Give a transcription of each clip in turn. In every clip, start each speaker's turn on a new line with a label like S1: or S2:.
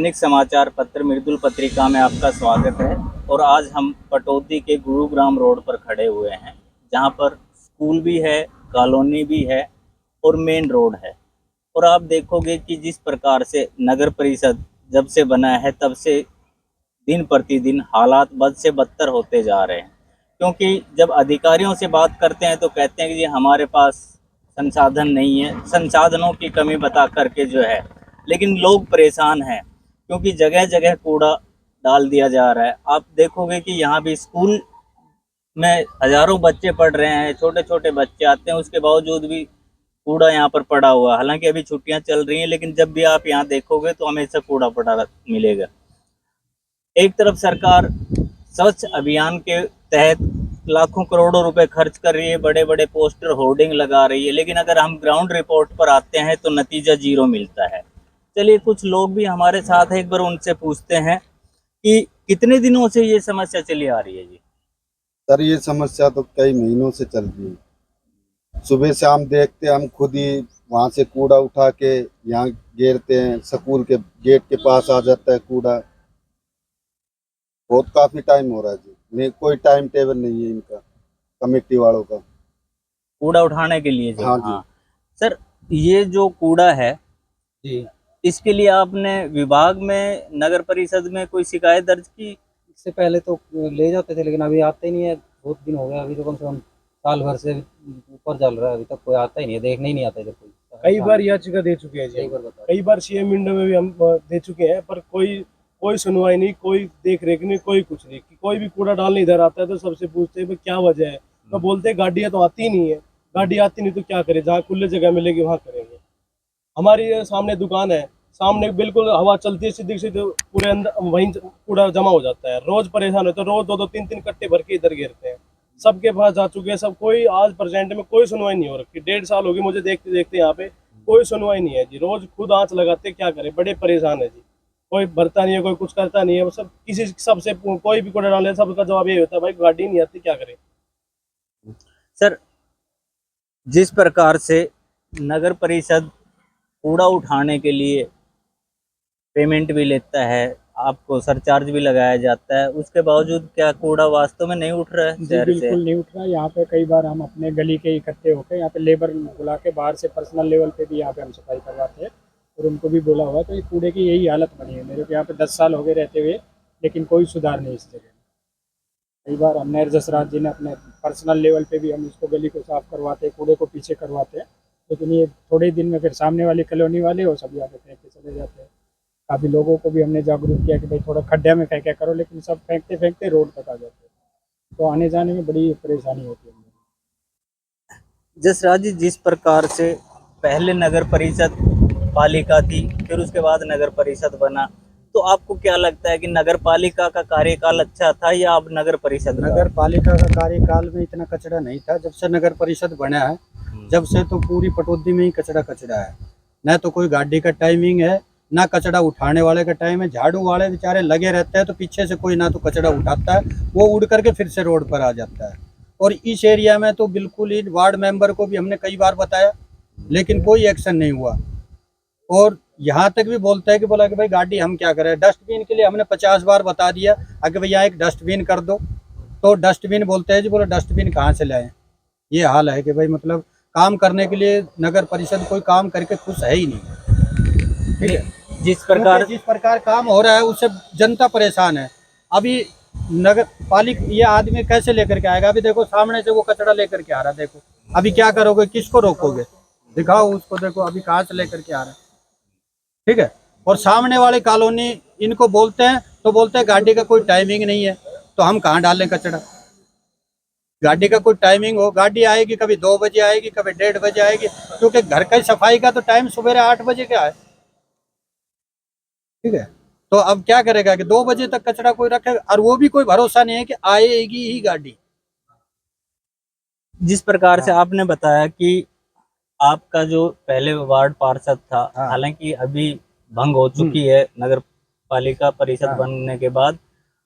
S1: दैनिक समाचार पत्र मृदुल पत्रिका में आपका स्वागत है। और आज हम पटौदी के गुरुग्राम रोड पर खड़े हुए हैं, जहां पर स्कूल भी है, कॉलोनी भी है और मेन रोड है। और आप देखोगे कि जिस प्रकार से नगर परिषद जब से बना है तब से दिन प्रतिदिन हालात बद से बदतर होते जा रहे हैं। क्योंकि जब अधिकारियों से बात करते हैं तो कहते हैं कि जी हमारे पास संसाधन नहीं है, संसाधनों की कमी बता करके जो है, लेकिन लोग परेशान हैं क्योंकि जगह जगह कूड़ा डाल दिया जा रहा है। आप देखोगे कि यहाँ भी स्कूल में हजारों बच्चे पढ़ रहे हैं, छोटे छोटे बच्चे आते हैं, उसके बावजूद भी कूड़ा यहाँ पर पड़ा हुआ है। हालांकि अभी छुट्टियां चल रही हैं, लेकिन जब भी आप यहाँ देखोगे तो हमेशा कूड़ा पड़ा मिलेगा। एक तरफ सरकार स्वच्छ अभियान के तहत लाखों करोड़ों रुपए खर्च कर रही है, बड़े बड़े पोस्टर होर्डिंग लगा रही है, लेकिन अगर हम ग्राउंड रिपोर्ट पर आते हैं तो नतीजा जीरो मिलता है। चलिए, कुछ लोग भी हमारे साथ हैं, एक बार उनसे पूछते हैं कि कितने दिनों से ये समस्या चली आ रही है। जी
S2: सर, ये समस्या तो कई महीनों से चल रही है। सुबह शाम देखते हम खुद ही वहाँ से कूड़ा उठा के यहाँ गिरते हैं, स्कूल के गेट के पास आ जाता है कूड़ा। बहुत काफी टाइम हो रहा है जी। नहीं, कोई टाइम टेबल नहीं है इनका, कमेटी वालों का।
S1: कूड़ा उठाने के लिए जो
S2: हाँ जी।
S1: हाँ सर, ये जो कूड़ा है
S3: जी,
S1: इसके लिए आपने विभाग में, नगर परिषद में कोई शिकायत दर्ज की?
S3: इससे पहले तो ले जाते थे, लेकिन अभी आते ही नहीं है। बहुत दिन हो गया, अभी तो कम से कम साल भर से ऊपर चल रहा है, अभी तक कोई आता ही नहीं है, देखने ही नहीं आता इधर कोई।
S4: कई बार याचिका दे चुके हैं जी,
S3: कई बार बता
S4: कई बार सीएम विंडो में भी हम दे चुके हैं, पर कोई कोई सुनवाई नहीं, कोई देख रेख नहीं, कोई कुछ नहीं। कि कोई भी कूड़ा डालने इधर आता है तो सबसे पूछते हैं भाई क्या वजह है, तो बोलते हैं गाड़ियाँ तो आती नहीं है। गाड़ी आती नहीं तो क्या करें, जहाँ खुले जगह मिलेगी वहाँ करेंगे। हमारी सामने दुकान है, सामने बिल्कुल हवा चलती है, सीधी सीधे पूरे अंदर वहीं कूड़ा जमा हो जाता है। रोज परेशान होते हैं, रोज दो दो तीन तीन कट्टे भर के इधर गिरते हैं। सबके पास जा चुके हैं, सब कोई आज प्रेजेंट में कोई सुनवाई नहीं हो रखी। 1.5 साल होगी मुझे देखते देखते, यहाँ पे कोई सुनवाई नहीं है जी। रोज खुद आंच लगाते, क्या करें, बड़े परेशान है जी। कोई भरता नहीं है, कोई कुछ करता नहीं है। वो सब किसी सबसे कोई भी कूड़ा डाले, सबका जवाब यही होता है भाई गाड़ी नहीं आती, क्या करें।
S1: सर, जिस प्रकार से नगर परिषद कूड़ा उठाने के लिए पेमेंट भी लेता है, आपको सरचार्ज भी लगाया जाता है, उसके बावजूद क्या कूड़ा वास्तव में नहीं उठ रहा है
S5: जी
S1: शहर से?
S5: बिल्कुल नहीं उठ रहा। यहाँ पे कई बार हम अपने गली के इकट्ठे होकर यहाँ पे लेबर बुला के बाहर से पर्सनल लेवल पे भी यहाँ पे हम सफाई करवाते हैं, और उनको भी बोला हुआ है। तो ये कूड़े की यही हालत बनी है। मेरे को यहाँ पे 10 साल हो गए रहते हुए, लेकिन कोई सुधार नहीं इस जगह। कई बार हमने जसराज जी ने अपने पर्सनल लेवल पे भी हम इसको गली को साफ करवाते हैं, कूड़े को पीछे करवाते हैं, लेकिन ये थोड़े दिन में फिर सामने वाली कॉलोनी वाले वो सब यहाँ पे फेंक के चले जाते हैं। काफ़ी लोगों को भी हमने जागरूक किया कि भाई थोड़ा खड्डे में फेंका करो, लेकिन सब फेंकते फेंकते रोड तक आ जाते हैं, तो आने जाने में बड़ी परेशानी होती है।
S1: जसराज जी, जिस प्रकार से पहले नगर परिषद पालिका थी, फिर उसके बाद नगर परिषद बना, तो आपको क्या लगता है कि नगर पालिका का कार्यकाल अच्छा था या अब नगर परिषद का?
S3: नगर पालिका का कार्यकाल में इतना कचरा नहीं था। जब से नगर परिषद बना है, जब से तो पूरी पटौदी में ही कचरा कचरा है। न तो कोई गाड़ी का टाइमिंग है, ना कचरा उठाने वाले का टाइम है। झाड़ू वाले बेचारे लगे रहते हैं, तो पीछे से कोई ना तो कचरा उठाता है, वो उड़ करके फिर से रोड पर आ जाता है। और इस एरिया में तो बिल्कुल ही, वार्ड मेंबर को भी हमने कई बार बताया, लेकिन कोई एक्शन नहीं हुआ। और यहाँ तक भी बोलता है कि बोला कि भाई गाड़ी हम क्या करें। डस्टबिन के लिए हमने 50 बार बता दिया, अगर भैया एक डस्टबिन कर दो, तो डस्टबिन बोलते हैं जी, बोला डस्टबिन कहाँ से लाएं। ये हाल है कि भाई मतलब काम करने के लिए नगर परिषद कोई काम करके खुश है ही नहीं। ठीक है, जिस प्रकार काम हो रहा है उससे जनता परेशान है। अभी नगर पालिका ये आदमी कैसे लेकर के आएगा? अभी देखो सामने से वो कचरा लेकर के आ रहा है, देखो अभी क्या करोगे, किसको रोकोगे? दिखाओ उसको, देखो अभी कहाँ से लेकर के आ रहा है। ठीक है, और सामने वाले कॉलोनी इनको बोलते हैं तो बोलते हैं गाड़ी का कोई टाइमिंग नहीं है, तो हम कहाँ डालें कचरा? गाड़ी का कोई टाइमिंग हो, गाड़ी आएगी कभी 2 बजे आएगी, कभी 1:30 बजे आएगी, क्योंकि घर की सफाई का तो टाइम सुबह 8 बजे का है। ठीक है, तो अब क्या करेगा कि 2 बजे तक कचरा कोई रखेगा, और वो भी कोई भरोसा नहीं है कि आएगी ही गाड़ी।
S1: जिस प्रकार से आपने बताया कि आपका जो पहले वार्ड पार्षद था,
S3: हाँ।
S1: हालांकि अभी भंग हो चुकी है नगर पालिका परिषद
S3: हाँ।
S1: बनने के बाद,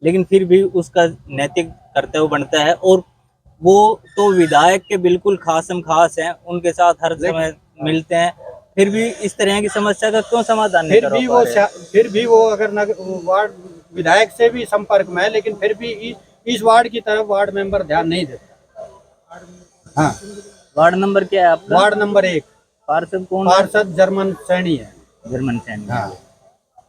S1: लेकिन फिर भी उसका नैतिक कर्तव्य बनता है। और वो तो विधायक के बिल्कुल खासम खास हैं, उनके साथ हर समय मिलते हैं, फिर भी इस तरह की समस्या का क्यों समाधान नहीं
S3: फिर
S1: करवा
S3: भी
S1: पा
S3: वो
S1: रहे हैं?
S3: फिर भी वो अगर वो वार्ड विधायक से भी संपर्क में है, लेकिन फिर भी इस वार्ड की तरफ वार्ड मेंबर ध्यान नहीं देता। हाँ,
S1: वार्ड नंबर क्या है आपका?
S3: वार्ड नंबर 1
S1: पार्षद कौन है?
S3: पार्षद जर्मन सैनी है।
S1: जर्मन सैनिक।
S3: हाँ,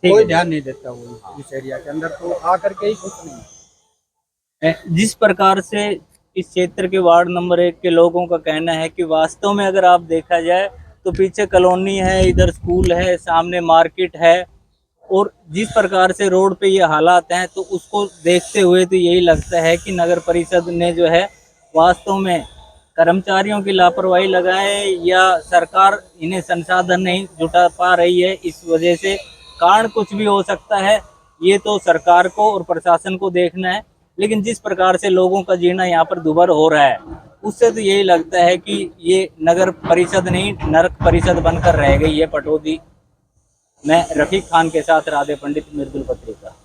S1: ठीक
S3: कोई
S1: है।
S3: ध्यान नहीं देता वो इस एरिया के अंदर, तो आकर के ही कुछ नहीं।
S1: जिस प्रकार से इस क्षेत्र के वार्ड नंबर 1 के लोगों का कहना है कि वास्तव में अगर आप देखा जाए तो पीछे कॉलोनी है, इधर स्कूल है, सामने मार्केट है, और जिस प्रकार से रोड पे ये हालात हैं तो उसको देखते हुए तो यही लगता है कि नगर परिषद ने जो है वास्तव में कर्मचारियों की लापरवाही लगाए या सरकार इन्हें संसाधन नहीं जुटा पा रही है, इस वजह से कारण कुछ भी हो सकता है। ये तो सरकार को और प्रशासन को देखना है, लेकिन जिस प्रकार से लोगों का जीना यहाँ पर दुभर हो रहा है उससे तो यही लगता है कि ये नगर परिषद नहीं नरक परिषद बनकर रह गई है पटौदी। मैं रफीक खान के साथ राधे पंडित, मृदुल पत्रिका।